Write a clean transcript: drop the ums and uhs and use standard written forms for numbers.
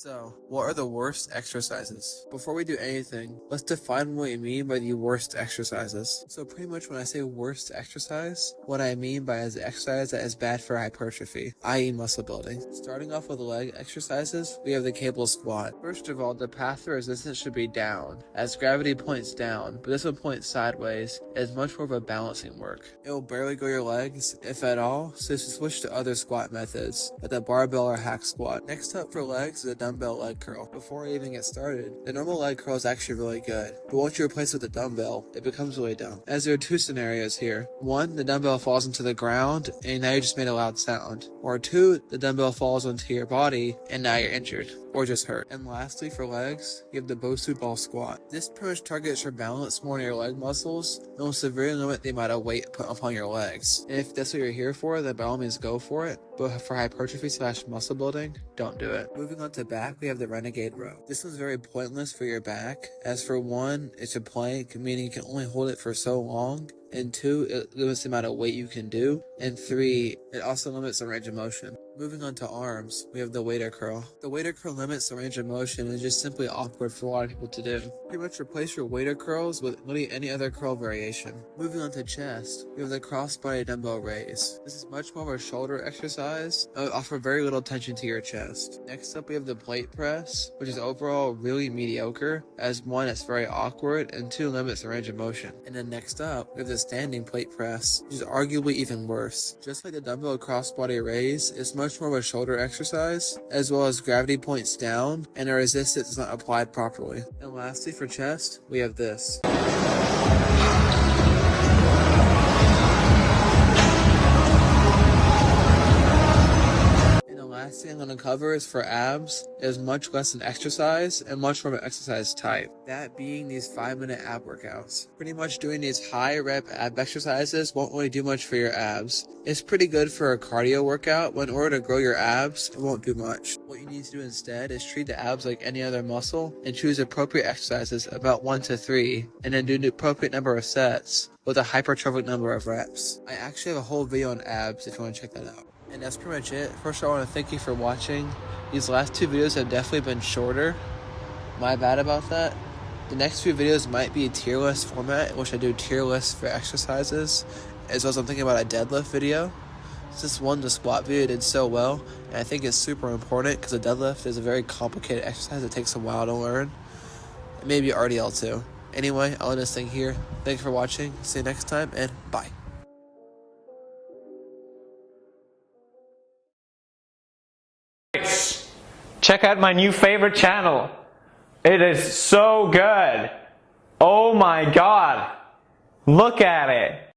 So, what are the worst exercises? Before we do anything, let's define what we mean by the worst exercises. So pretty much when I say worst exercise, what I mean by is exercise that is bad for hypertrophy, i.e. muscle building. Starting off with leg exercises, we have the cable squat. First of all, the path of resistance should be down, as gravity points down, but this one points sideways. It is much more of a balancing work. It will barely go your legs, if at all, so switch to other squat methods, like the barbell or hack squat. Next up for legs is a dumbbell leg curl. Before I even get started, the normal leg curl is actually really good, but once you replace it with a dumbbell, it becomes really dumb. As there are two scenarios here. One, the dumbbell falls into the ground, and now you just made a loud sound. Or two, the dumbbell falls onto your body, and now you're injured, or just hurt. And lastly, for legs, you have the Bosu ball squat. This pretty much targets your balance more in your leg muscles, and will severely limit the amount of weight put upon your legs. And if that's what you're here for, then by all means go for it, but for hypertrophy / muscle building, don't do it. Moving on to back, we have the Renegade Row. This one's very pointless for your back, as for one, it's a plank, meaning you can only hold it for so long, and two, it limits the amount of weight you can do, and three, it also limits the range of motion. Moving on to arms, we have the waiter curl. The waiter curl limits the range of motion and is just simply awkward for a lot of people to do. Pretty much replace your waiter curls with literally any other curl variation. Moving on to chest, we have the crossbody dumbbell raise. This is much more of a shoulder exercise, offer very little tension to your chest. Next up, we have the plate press, which is overall really mediocre, as one, it's very awkward, and two, limits the range of motion. And then next up, we have the standing plate press, which is arguably even worse. Just like the dumbbell crossbody raise, it's much more of a shoulder exercise, as well as gravity points down, and the resistance is not applied properly. And lastly, for chest, we have this. Last thing I'm going to cover is for abs. It is much less an exercise and much more of an exercise type. That being these 5-minute ab workouts. Pretty much doing these high rep ab exercises won't really do much for your abs. It's pretty good for a cardio workout, but in order to grow your abs, it won't do much. What you need to do instead is treat the abs like any other muscle and choose appropriate exercises, about 1 to 3, and then do the appropriate number of sets with a hypertrophic number of reps. I actually have a whole video on abs if you want to check that out. And that's pretty much it. First, I want to thank you for watching. These last 2 videos have definitely been shorter. My bad about that. The next few videos might be a tier list format, in which I do tier lists for exercises, as well as I'm thinking about a deadlift video. This one, the squat video, did so well, and I think it's super important because a deadlift is a very complicated exercise. It takes a while to learn. And maybe RDL too. Anyway, I'll end this thing here. Thanks for watching. See you next time, and bye. Check out my new favorite channel. It is so good. Oh my god. Look at it.